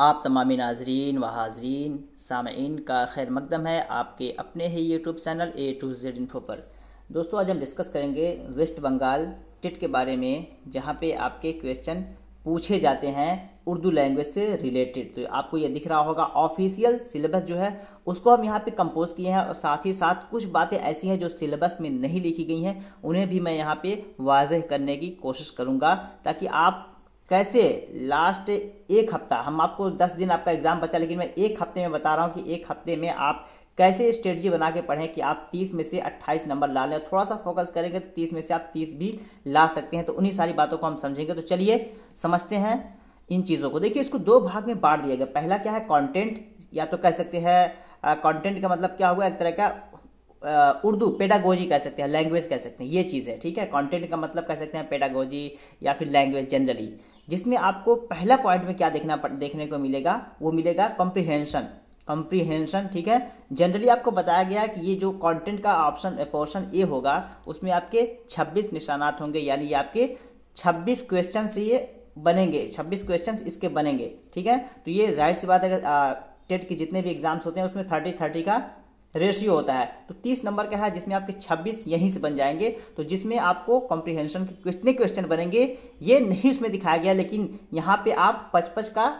आप तमामी नाजरीन व हाजरीन सामईन का खैर मकदम है आपके अपने ही YouTube channel A to Z info पर। दोस्तों, आज हम डिस्कस करेंगे वेस्ट बंगाल टिट के बारे में, जहां पे आपके क्वेश्चन पूछे जाते हैं उर्दू लैंग्वेज से रिलेटेड। तो आपको ये दिख रहा होगा ऑफिशियल सिलेबस जो है उसको हम यहाँ पे कंपोज किए हैं, और साथ ही साथ कुछ बातें ऐसी हैं जो सिलेबस में नहीं लिखी गई हैं, उन्हें भी मैं यहाँ पे वाज़ेह करने की कोशिश करूँगा, ताकि आप कैसे लास्ट एक हफ्ता, हम आपको 10 दिन आपका एग्ज़ाम बचा, लेकिन मैं एक हफ्ते में बता रहा हूँ कि एक हफ्ते में आप कैसे स्ट्रेटजी बना के पढ़ें कि आप 30 में से 28 नंबर ला लें। थोड़ा सा फोकस करेंगे तो 30 में से आप 30 भी ला सकते हैं। तो उन्हीं सारी बातों को हम समझेंगे। तो चलिए समझते हैं इन चीज़ों को। देखिए, इसको दो भाग में बांट दिया गया। पहला क्या है, कंटेंट, या तो कह सकते हैं कंटेंट का मतलब क्या हुआ, एक तरह का उर्दू पेडागोजी कह सकते हैं, लैंग्वेज कह सकते हैं, ये चीज़ है। ठीक है, कंटेंट का मतलब कह सकते हैं पेडागोजी या फिर लैंग्वेज जनरली, जिसमें आपको पहला पॉइंट में क्या देखने को मिलेगा, वो मिलेगा कॉम्प्रीहेंशन। ठीक है, जनरली आपको बताया गया कि ये जो कंटेंट का ऑप्शन पोर्शन ए होगा उसमें आपके 26 निशानात होंगे, यानी ये आपके 26 क्वेश्चन से ये बनेंगे, 26 क्वेश्चन इसके बनेंगे। ठीक है, तो ये जाहिर सी बात है, टेट के जितने भी एग्जाम्स होते हैं उसमें 30-30 का रेशियो होता है। तो 30 नंबर का है जिसमें आपके 26 यहीं से बन जाएंगे। तो जिसमें आपको कॉम्प्रिहेंशन के कितने क्वेश्चन बनेंगे ये नहीं उसमें दिखाया गया, लेकिन यहाँ पे आप 55 का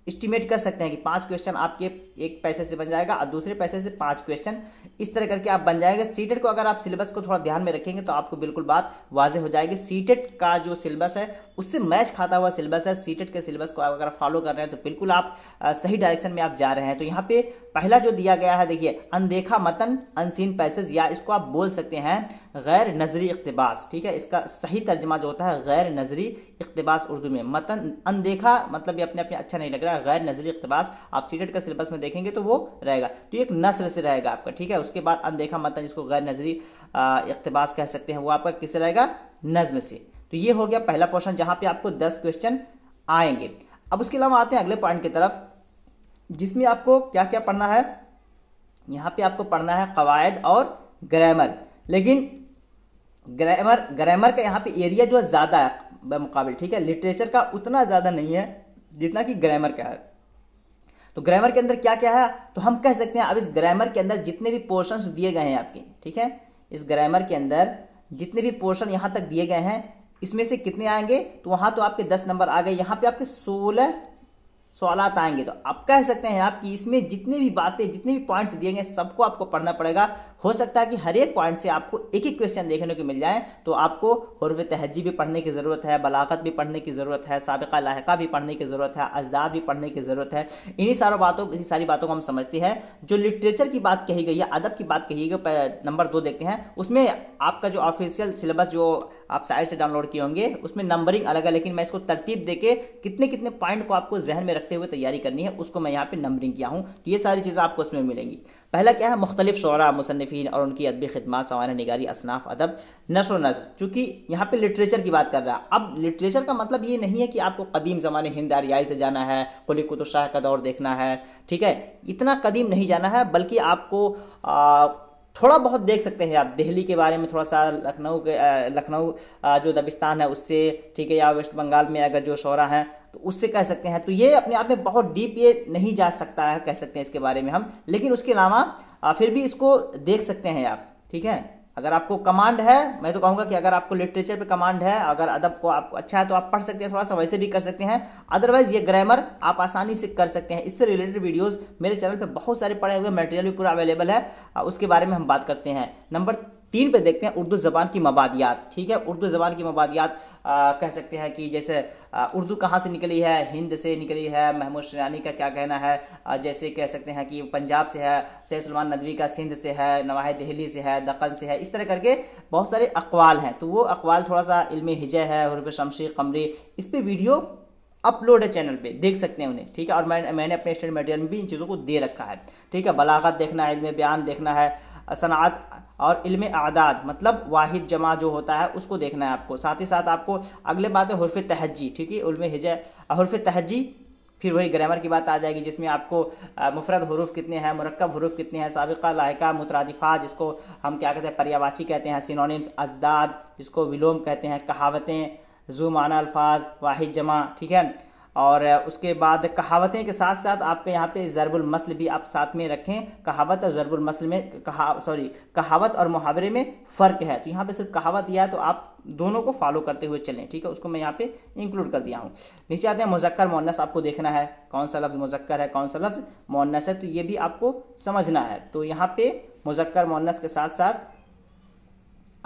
एस्टिमेट कर सकते हैं कि 5 क्वेश्चन आपके एक पैसे से बन जाएगा और दूसरे पैसे से 5 क्वेश्चन, इस तरह करके आप बन जाएंगे। सीटेट को अगर आप सिलेबस को थोड़ा ध्यान में रखेंगे तो आपको बिल्कुल बात वाज़ेह हो जाएगी। सीटेट का जो सिलेबस है उससे मैच खाता हुआ सिलेबस है। सीटेट के सिलेबस को अगर फॉलो कर रहे हैं तो बिल्कुल आप सही डायरेक्शन में आप जा रहे हैं। तो यहाँ पे पहला जो दिया गया है, देखिए, अनदेखा मतन अनसीन पैसेज, या इसको आप बोल सकते हैं गैर नजरी इक़्तिबास। ठीक है, इसका सही तर्जमा जो होता है गैर नजरी इक़्तिबास उर्दू में। मतन अनदेखा मतलब ये अपने अपने अच्छा नहीं लग रहा है, गैर नजरी इक़्तिबास आप सीटेट का सिलेबस में देखेंगे तो वो रहेगा। तो एक नस्र से रहेगा आपका। ठीक है, उसके बाद अनदेखा मतन, जिसको गैर नजरी इक़्तिबास कह सकते हैं, वो आपका किससे रहेगा, नज्म से। तो ये हो गया पहला पोर्शन जहाँ पे आपको 10 क्वेश्चन आएंगे। अब उसके अलावा आते हैं अगले पॉइंट की तरफ, जिसमें आपको क्या क्या पढ़ना है। यहाँ पे आपको पढ़ना है कवायद और ग्रामर, लेकिन ग्रामर का यहाँ पे एरिया जो है ज़्यादा है मुकाबिल। ठीक है, लिटरेचर का उतना ज़्यादा नहीं है जितना कि ग्रामर का है। तो ग्रामर के अंदर क्या क्या है, तो हम कह सकते हैं अब इस ग्रामर के अंदर जितने भी पोर्शंस दिए गए हैं आपके, ठीक है, इस ग्रामर के अंदर जितने भी पोर्शन यहाँ तक दिए गए हैं इसमें से कितने आएंगे, तो वहाँ तो आपके 10 नंबर आ गए। यहाँ पे आपके 16 सवालात आएंगे। तो आप कह सकते हैं आप कि इसमें जितनी भी बातें, जितने भी पॉइंट्स दिए गए सबको आपको पढ़ना पड़ेगा। हो सकता है कि हर एक पॉइंट से आपको एक एक क्वेश्चन देखने को मिल जाए। तो आपको हुर्फ तहज्जी भी पढ़ने की ज़रूरत है, बलागत भी पढ़ने की ज़रूरत है, साबिक़ा लाहिक़ा भी पढ़ने की ज़रूरत है, अजदाद भी पढ़ने की ज़रूरत है। इन्हीं सारी बातों को हम समझते हैं। जो लिटरेचर की बात कही गई है, अदब की बात कही गई, नंबर 2 देखते हैं। उसमें आपका जो ऑफिशियल सिलेबस जो आप साइट से डाउनलोड किए होंगे उसमें नंबरिंग अलग है, लेकिन मैं इसको तरतीब देके कितने कितने पॉइंट को आपको जहन में रखते हुए तैयारी करनी है उसको मैं यहाँ पे नंबरिंग किया हूँ। तो ये सारी चीज़ें आपको उसमें मिलेंगी। पहला क्या है, मुख्तलिफ शोरा, मुसन्निफीन और उनकी अदबी खिदमत, सवाना निगारी, असनाफ अदब, नस्र व नज़्र। चूँकि यहाँ पे लिटरेचर की बात कर रहा है। अब लिटरेचर का मतलब ये नहीं है कि आपको कदीम ज़माने हिंद आरियाई से जाना है, कुली कुतुब शाह का दौर देखना है। ठीक है, इतना कदीम नहीं जाना है, बल्कि आपको थोड़ा बहुत देख सकते हैं आप दिल्ली के बारे में, थोड़ा सा लखनऊ जो दबिस्तान है उससे, ठीक है, या वेस्ट बंगाल में अगर जो शोरा हैं तो उससे कह सकते हैं। तो ये अपने आप में बहुत डीप ये नहीं जा सकता है, कह सकते हैं इसके बारे में हम, लेकिन उसके अलावा फिर भी इसको देख सकते हैं आप। ठीक है, अगर आपको कमांड है, मैं तो कहूँगा कि अगर आपको लिटरेचर पे कमांड है, अगर अदब को आपको अच्छा है तो आप पढ़ सकते हैं, थोड़ा सा वैसे भी कर सकते हैं। अदरवाइज ये ग्रामर आप आसानी से कर सकते हैं। इससे रिलेटेड वीडियोस मेरे चैनल पे बहुत सारे पड़े हुए, मटेरियल भी पूरा अवेलेबल है, उसके बारे में हम बात करते हैं। नंबर 3 पे देखते हैं उर्दू ज़बान की मबादियात। ठीक है, उर्दू ज़बान की मबादियात कह सकते हैं कि जैसे उर्दू कहाँ से निकली है, हिंद से निकली है, महमूद शरानी का क्या कहना है, जैसे कह सकते हैं कि पंजाब से है, सैयद सलमान नदवी का सिंध से है, नवाहे दिल्ली से है, दक्कन से है, इस तरह करके बहुत सारे अक़वाल हैं। तो वो अक़वाल थोड़ा सा इल्म हिजा है, हुर्फ शमशी कमरी, इस पर वीडियो अपलोड है चैनल पे, देख सकते हैं उन्हें। ठीक है, और मैंने अपने स्टडी मटेरियल में भी इन चीज़ों को दे रखा है। ठीक है, बलागत देखना है, इल्म बयान देखना है, सनात और इल्म आदाद मतलब वाहिद जमा जो होता है उसको देखना है आपको। साथ ही साथ आपको अगले बात है हुर्फ तहज्जी। ठीक है, इल्म हिजा, हुर्फ तहज्जी, फिर वही ग्रामर की बात आ जाएगी जिसमें आपको मुफरद हरूफ कितने हैं, मुरक्कब हरूफ कितने हैं, साबिक़ा लाहिक़ा, मुतरादिफ़ात जिसको हम क्या कहते हैं पर्यायवाची कहते हैं, सिनोनिम्स, अजदाद जिसको विलोम कहते हैं, कहावतें, ज़ू माना अल्फाज, वाहिद जमा। ठीक है, और उसके बाद कहावतें के साथ साथ आपके यहाँ पे ज़रबुल मसल भी आप साथ में रखें। कहावत और ज़रबुल मसल में कहावत और मुहावरे में फ़र्क है, तो यहाँ पे सिर्फ कहावत दिया है, तो आप दोनों को फॉलो करते हुए चलें, ठीक है। उसको मैं यहाँ पे इंक्लूड कर दिया हूँ। नीचे आते हैं मुज़क्कर मुअन्नस, आपको देखना है कौन सा लफ्ज़ मुज़क्कर है कौन सा लफ्ज़ मुअन्नस है, तो ये भी आपको समझना है। तो यहाँ पे मुज़क्कर मुअन्नस के साथ साथ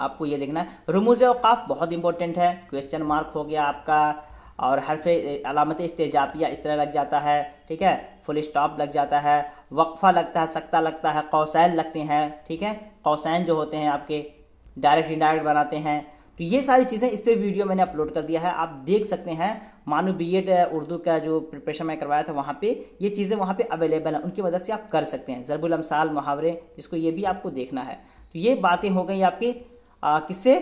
आपको ये देखना है रुमूज़ औक़ाफ़ बहुत इंपॉर्टेंट है। क्वेश्चन मार्क हो गया आपका, और हर्फ अलामत इस्तेजाफिया इस तरह लग जाता है, ठीक है। फुल स्टॉप लग जाता है, वक्फ़ा लगता है, सकता लगता है, कौसैन लगते हैं, ठीक है। कौसैन जो होते हैं आपके डायरेक्ट इनडायरेक्ट बनाते हैं। तो ये सारी चीज़ें इस पर वीडियो मैंने अपलोड कर दिया है, आप देख सकते हैं। मानो बीएड उर्दू का जो प्रिपरेशन मैं करवाया था वहाँ पे ये चीज़ें वहाँ पे अवेलेबल हैं, उनकी मदद से आप कर सकते हैं। ज़रबुल अमसाल मुहावरे, जिसको ये भी आपको देखना है। तो ये बातें हो गई आपकी किससे,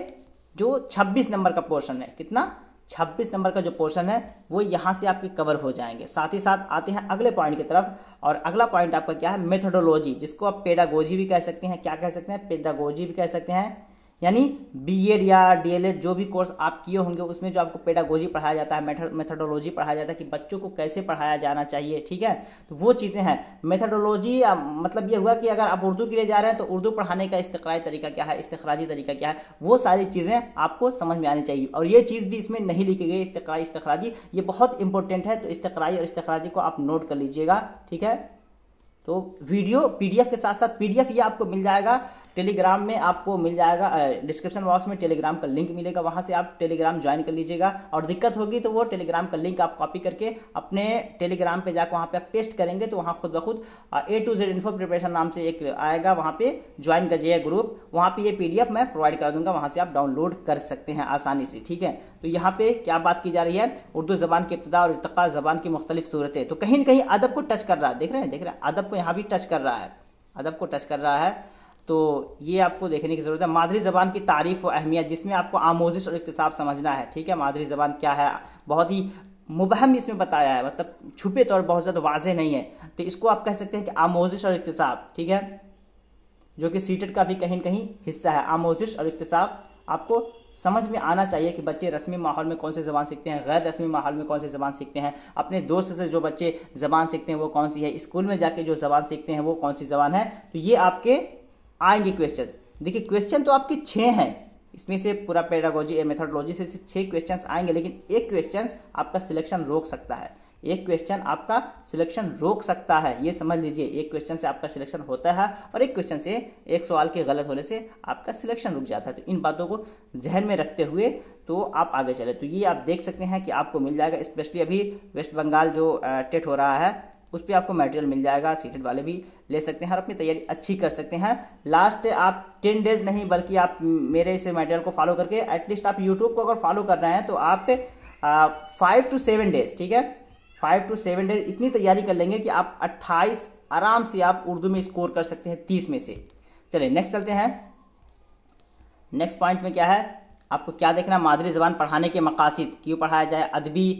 जो 26 नंबर का पोर्शन है, कितना 26 नंबर का जो पोर्शन है वो यहाँ से आपके कवर हो जाएंगे। साथ ही साथ आते हैं अगले पॉइंट की तरफ, और अगला पॉइंट आपका क्या है, मेथोडोलॉजी, जिसको आप पेडागोजी भी कह सकते हैं। क्या कह सकते हैं, पेडागोजी भी कह सकते हैं। यानी बीएड या डीएलएड जो भी कोर्स आप किए होंगे उसमें जो आपको पेडागोजी पढ़ाया जाता है, मेथोडोलॉजी पढ़ाया जाता है कि बच्चों को कैसे पढ़ाया जाना चाहिए, ठीक है। तो वो चीज़ें हैं। मेथोडोलॉजी मतलब ये हुआ कि अगर आप उर्दू के लिए जा रहे हैं तो उर्दू पढ़ाने का इस्तिक़राई तरीका क्या है, इस्तिख़राजी तरीका क्या है, वो सारी चीज़ें आपको समझ में आनी चाहिए। और ये चीज़ भी इसमें नहीं लिखी गई, इस्तिक़राई इस्तिख़राजी, ये बहुत इंपॉर्टेंट है। तो इस्तिक़राई और इस्तिख़राजी को आप नोट कर लीजिएगा, ठीक है। तो वीडियो पीडीएफ के साथ साथ पीडीएफ ये आपको मिल जाएगा टेलीग्राम में, आपको मिल जाएगा डिस्क्रिप्शन बॉक्स में टेलीग्राम का लिंक मिलेगा, वहाँ से आप टेलीग्राम ज्वाइन कर लीजिएगा। और दिक्कत होगी तो वो टेलीग्राम का लिंक आप कॉपी करके अपने टेलीग्राम पे जाकर वहाँ पे आप पेस्ट करेंगे तो वहाँ खुद ब खुद A to Z info preparation नाम से एक आएगा, वहाँ पे ज्वाइन करिएगा ग्रुप, वहाँ पे ये PDF मैं प्रोवाइड कर दूँगा, वहाँ से आप डाउनलोड कर सकते हैं आसानी से, ठीक है। तो यहाँ पे क्या बात की जा रही है, उर्दू ज़बान के इब्तिदा और इर्तिक़ा ज़बान की मुख्तलिफ सूरतें। तो कहीं न कहीं अदब को टच कर रहा है, देख रहे हैं अदब को यहाँ भी टच कर रहा है, अदब को टच कर रहा है। तो ये आपको देखने की ज़रूरत है। मादरी ज़बान की तारीफ़ और अहमियत, जिसमें आपको आमोज़िश और इक्तिसाब समझना है, ठीक है। मादरी ज़बान क्या है, बहुत ही मुबहम इसमें बताया है, मतलब छुपे तौर बहुत ज़्यादा वाज़ेह नहीं है। तो इसको आप कह सकते हैं कि आमोज़िश और इक्तिसाब, ठीक है, जो कि सीटेट का भी कहीं न कहीं हिस्सा है। आमोज़िश और इक्तिसाब आपको समझ में आना चाहिए कि बच्चे रस्मी माहौल में कौन सी ज़बान सीखते हैं, गैर रस्मी माहौल में कौन सी ज़बान सीखते हैं, अपने दोस्त से जो बच्चे ज़बान सीखते हैं वो कौन सी है, स्कूल में जाके जो ज़बान सीखते हैं वो कौन सी ज़बान है। तो ये आपके आएंगे क्वेश्चन। देखिए क्वेश्चन तो आपके 6 हैं, इसमें से पूरा पेडागोजी मेथोडोलॉजी से सिर्फ 6 क्वेश्चंस आएंगे, लेकिन एक क्वेश्चन आपका सिलेक्शन रोक सकता है, एक क्वेश्चन आपका सिलेक्शन रोक सकता है, ये समझ लीजिए। एक क्वेश्चन से आपका सिलेक्शन होता है और एक क्वेश्चन से, एक सवाल के गलत होने से आपका सिलेक्शन रुक जाता है। तो इन बातों को जहन में रखते हुए तो आप आगे चले। तो ये आप देख सकते हैं कि आपको मिल जाएगा, स्पेशली अभी वेस्ट बंगाल जो टेट हो रहा है उस पर आपको मटेरियल मिल जाएगा, सीटेड वाले भी ले सकते हैं और अपनी तैयारी अच्छी कर सकते हैं। लास्ट आप 10 डेज़ नहीं बल्कि आप मेरे इस मटेरियल को फॉलो करके एटलीस्ट आप यूट्यूब को अगर फॉलो कर रहे हैं तो आप 5 to 7 डेज़, ठीक है, 5 to 7 डेज़ इतनी तैयारी कर लेंगे कि आप 28 आराम से आप उर्दू में स्कोर कर सकते हैं 30 में से। चलिए नेक्स्ट चलते हैं। नेक्स्ट पॉइंट में क्या है, आपको क्या देखना, मादरी ज़बान पढ़ाने के मकासद, क्यों पढ़ाया जाए, अदबी,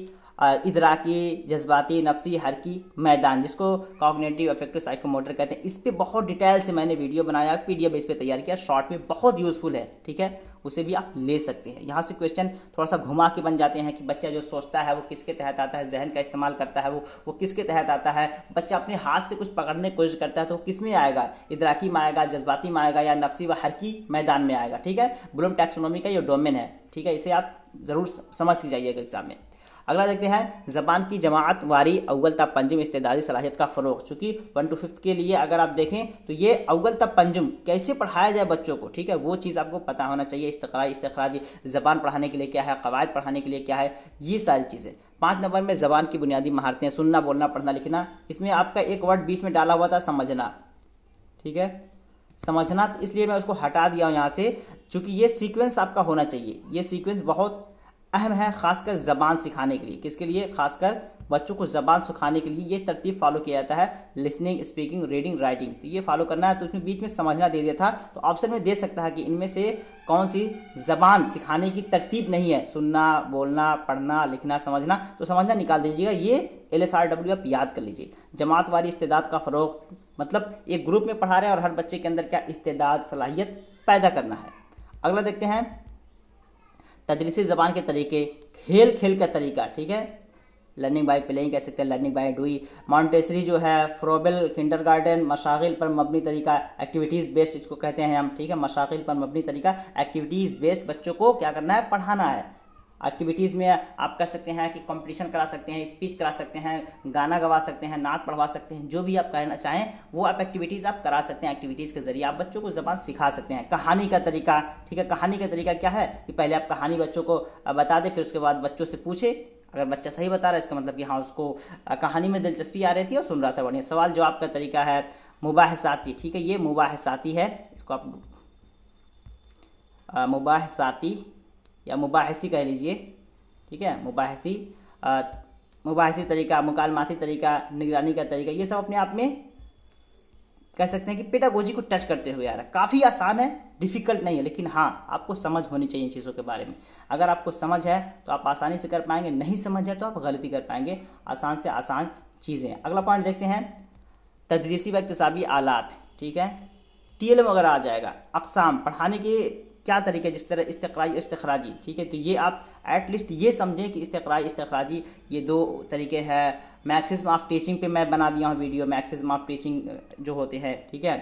इदराकी, जज्बाती, नफ्सी, हरकी मैदान, जिसको कॉग्निटिव अफेक्टिव साइकोमोटर कहते हैं। इस पर बहुत डिटेल से मैंने वीडियो बनाया, PDF बेस पे तैयार किया, शॉर्ट में बहुत यूज़फुल है, ठीक है, उसे भी आप ले सकते हैं। यहाँ से क्वेश्चन थोड़ा सा घुमा के बन जाते हैं कि बच्चा जो सोचता है वो किसके तहत आता है, जहन का इस्तेमाल करता है वो किसके तहत आता है, बच्चा अपने हाथ से कुछ पकड़ने की कोशिश करता है तो किस में आएगा, इदराकी में आएगा, जज्बाती में आएगा, या नफ्सी व हरकी मैदान में आएगा, ठीक है। ब्लूम टैक्सोनॉमी का ये डोमेन है, ठीक है, इसे आप ज़रूर समझ के जाइएगा एग्जाम में। अगला देखते हैं, ज़बान की जमात वारी अव्वल ता पंजुम इस्तेदादी सलाहियत का फ़रोग़। चूँकि 1 to 5 के लिए अगर आप देखें तो ये अव्वल ता पंजुम कैसे पढ़ाया जाए बच्चों को, ठीक है, वो चीज़ आपको पता होना चाहिए। इस्तिक़राई इस्तिख़राजी, ज़बान पढ़ाने के लिए क्या है, क़वायद पढ़ाने के लिए क्या है, ये सारी चीज़ें। 5 नंबर में ज़बान की बुनियादी महारतें, सुनना, बोलना, पढ़ना, लिखना। इसमें आपका एक वर्ड बीच में डाला हुआ था, समझना, ठीक है, समझना, तो इसलिए मैं उसको हटा दिया हूँ यहाँ से, चूँकि ये सीक्वेंस आपका होना चाहिए। ये सीक्वेंस बहुत अहम है, खासकर ज़बान सिखाने के लिए। किसके लिए, खासकर बच्चों को ज़बान सिखाने के लिए ये तरतीब फॉलो किया जाता है, लिसनिंग, स्पीकिंग, रीडिंग, राइटिंग। तो ये फॉलो करना है। तो उसमें बीच में समझना दे दिया था, तो ऑप्शन में दे सकता है कि इनमें से कौन सी ज़बान सिखाने की तरतीब नहीं है, सुनना, बोलना, पढ़ना, लिखना, समझना, तो समझना निकाल दीजिएगा। ये LSRW आप याद कर लीजिए। जमात वारी इस्तेदाद का फ़रोग़, मतलब एक ग्रुप में पढ़ा रहे हैं और हर बच्चे के अंदर क्या इस्तेदाद, सलाहियत पैदा करना है। अगला देखते हैं, तदरीसी ज़बान के तरीके, खेल खेल का तरीका, ठीक है, लर्निंग बाय प्लेइंग कह सकते हैं, लर्निंग बाय डूइंग। मॉन्टेसरी जो है, फ्रोबेल किंडरगार्टन, मशागिल पर मबनी तरीका, एक्टिविटीज़ बेस्ड इसको कहते हैं हम, ठीक है। मशागिल पर मबनी तरीका, एक्टिविटीज़ बेस्ड बच्चों को क्या करना है, पढ़ाना है। एक्टिविटीज़ में आप कर सकते हैं कि कंपटीशन करा सकते हैं, स्पीच करा सकते हैं, गाना गवा सकते हैं, नाच पढ़वा सकते हैं, जो भी आप करना चाहें वो आप एक्टिविटीज़ आप करा सकते हैं। एक्टिविटीज़ के ज़रिए आप बच्चों को ज़बान सिखा सकते हैं। कहानी का तरीका, ठीक है, कहानी का तरीका क्या है कि पहले आप कहानी बच्चों को बता दें, फिर उसके बाद बच्चों से पूछे। अगर बच्चा सही बता रहा है इसका मतलब कि हाँ उसको कहानी में दिलचस्पी आ रही थी और सुन रहा था बढ़िया। सवाल जवाब का तरीका है मुबाहसाती, ठीक है, ये मुबाहसाती है, इसको आप मुबाहसाती या मुबाहसी कह लीजिए, ठीक है। मुबाहसी तरीका, मुकालमाती तरीका, निगरानी का तरीका, ये सब अपने आप में कह सकते हैं कि पेडागोजी को टच करते हुए आ रहा है। काफ़ी आसान है, डिफ़िकल्ट नहीं है, लेकिन हाँ आपको समझ होनी चाहिए इन चीज़ों के बारे में। अगर आपको समझ है तो आप आसानी से कर पाएंगे, नहीं समझ है तो आप गलती कर पाएंगे। आसान से आसान चीज़ें। अगला पॉइंट देखते हैं, तदरीसी व इक्तिसाबी आलात, ठीक है। TLM वगैरह आ जाएगा। अक़साम, पढ़ाने के क्या तरीके, जिस तरह इस्तिक़राई इस्तिख़राजी, ठीक है। तो ये आप एटलीस्ट ये समझें कि इस्तिक़राई इस्तिख़राजी ये दो तरीके हैं। मैक्सिज्म ऑफ टीचिंग पे मैं बना दिया हूँ वीडियो, मैक्सिज्म ऑफ टीचिंग जो होते हैं, ठीक है।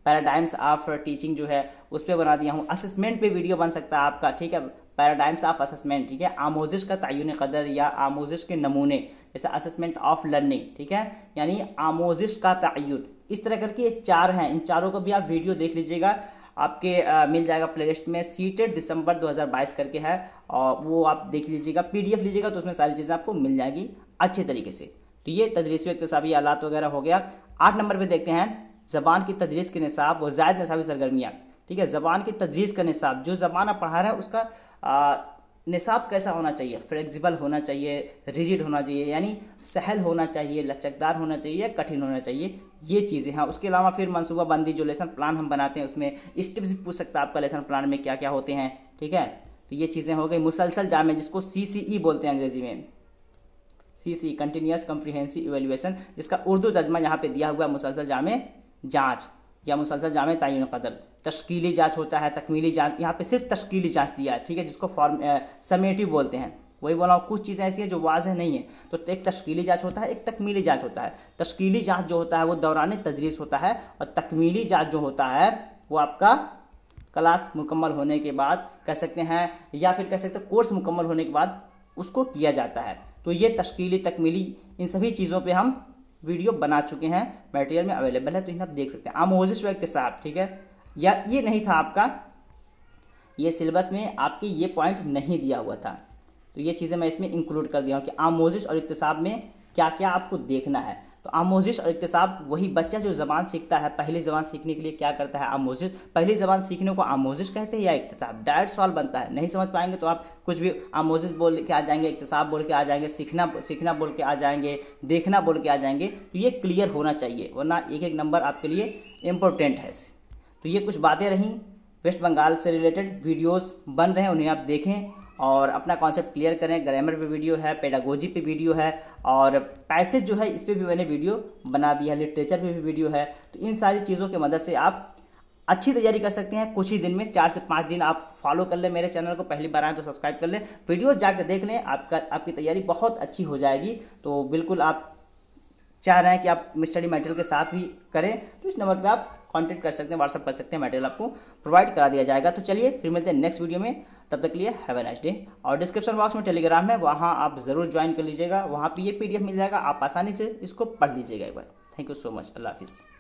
पैराडाइम्स ऑफ टीचिंग जो है उस पर बना दिया हूँ। असेसमेंट पे वीडियो बन सकता है आपका, ठीक है। पैराडाइम्स ऑफ असेसमेंट, ठीक है। आमोजिश का तयन कदर या आमोजिश के नमूने, जैसे असेसमेंट ऑफ लर्निंग, ठीक है, यानी आमोजिश का तयन। इस तरह करके ये 4 हैं, इन चारों को भी आप वीडियो देख लीजिएगा, आपके मिल जाएगा प्लेलिस्ट में। सीटेड दिसंबर 2022 करके है और वो आप देख लीजिएगा, PDF लीजिएगा तो उसमें सारी चीज़ें आपको मिल जाएगी अच्छे तरीके से। तो ये तदरीसी व इक्तिसाबी आलात वगैरह हो गया। 8 नंबर पे देखते हैं, ज़बान की तदरीस के निसाब व ज़ायद निसाबी सरगर्मियाँ, ठीक है। ज़बान की तदरीस का निसाब, जो ज़बान आप पढ़ा रहे हैं उसका निसाब कैसा होना चाहिए, फ्लेक्सिबल होना चाहिए, रिजिड होना चाहिए, यानी सहल होना चाहिए, लचकदार होना चाहिए, कठिन होना चाहिए, ये चीज़ें हैं। उसके अलावा फिर मनसूबाबंदी, जो लेसन प्लान हम बनाते हैं उसमें स्टेप्स भी पूछ सकता है आपका, लेसन प्लान में क्या क्या होते हैं, ठीक है। तो ये चीज़ें हो गई। मुसलसल जामे, जिसको CCE बोलते हैं अंग्रेजी में, CCE कंटिन्यूस कम्प्रीहेंसिव इवेल्युएशन, जिसका उर्दू तर्जमा यहाँ पे दिया हुआ है मुसलसल जामे जाँच या मुसलसल जामे तयन कदर। तश्कीली जाँच होता है, तकमीली जाँच, यहाँ पे सिर्फ तश्कीली जाँच दिया है, ठीक है, जिसको समेटिव बोलते हैं। वही बोला हूँ, कुछ चीज़ें ऐसी हैं जो वाज़ेह नहीं है। तो एक तश्कीली जाँच होता है, एक तकमीली जाँच होता है। तश्कीली जाँच जो होता है वो दौरान तदरीस होता है, और तकमीली जाँच जो होता है वो आपका क्लास मुकम्मल होने के बाद कह सकते हैं, या फिर कह सकते हैं कोर्स मुकम्मल होने के बाद उसको किया जाता है। तो ये तश्कीली, तकमीली, इन सभी चीज़ों पे हम वीडियो बना चुके हैं, मटेरियल में अवेलेबल है, तो इन्हें आप देख सकते हैं। आमोजिश व इक्तिसाब, ठीक है, या ये नहीं था आपका, ये सिलेबस में आपकी ये पॉइंट नहीं दिया हुआ था, तो ये चीज़ें मैं इसमें इंक्लूड कर दिया हूँ कि आमोजिश और इक्तिसाब में क्या क्या आपको देखना है। तो आमोजिश और इक्तिसाब, वही बच्चा जो ज़बान सीखता है, पहली ज़बान सीखने के लिए क्या करता है, आमोजिश। पहली ज़बान सीखने को आमोजिश कहते हैं या इक्तिसाब, डायरेक्ट सवाल बनता है। नहीं समझ पाएंगे तो आप कुछ भी आमोजिश बोल के आ जाएंगे, इक्तिसाब बोल के आ जाएंगे, सीखना बोल के आ जाएंगे, देखना बोल के आ जाएंगे। तो ये क्लियर होना चाहिए, वरना एक एक नंबर आपके लिए इम्पोर्टेंट है। तो ये कुछ बातें रहीं, वेस्ट बंगाल से रिलेटेड वीडियोस बन रहे हैं, उन्हें आप देखें और अपना कॉन्सेप्ट क्लियर करें। ग्रामर पे वीडियो है, पेडागोजी पे वीडियो है, और पैसेज जो है इस पर भी मैंने वीडियो बना दिया है, लिटरेचर पे भी वीडियो है। तो इन सारी चीज़ों की मदद से आप अच्छी तैयारी कर सकते हैं। कुछ ही दिन में 4 से 5 दिन आप फॉलो कर लें मेरे चैनल को, पहली बार आए तो सब्सक्राइब कर लें, वीडियो जाकर देख लें, आपकी तैयारी बहुत अच्छी हो जाएगी। तो बिल्कुल आप चाह रहे हैं कि आप स्टडी मटेरियल के साथ भी करें, तो इस नंबर पे आप कांटेक्ट कर सकते हैं, व्हाट्सअप कर सकते हैं, मटेरियल आपको प्रोवाइड करा दिया जाएगा। तो चलिए फिर मिलते हैं नेक्स्ट वीडियो में, तब तक के लिए हैव अ नाइस डे। और डिस्क्रिप्शन बॉक्स में टेलीग्राम है, वहाँ आप ज़रूर ज्वाइन कर लीजिएगा, वहाँ पे ये PDF मिल जाएगा, आप आसानी से इसको पढ़ लीजिएगा एक बार। थैंक यू सो मच, अल्लाह हाफिज़।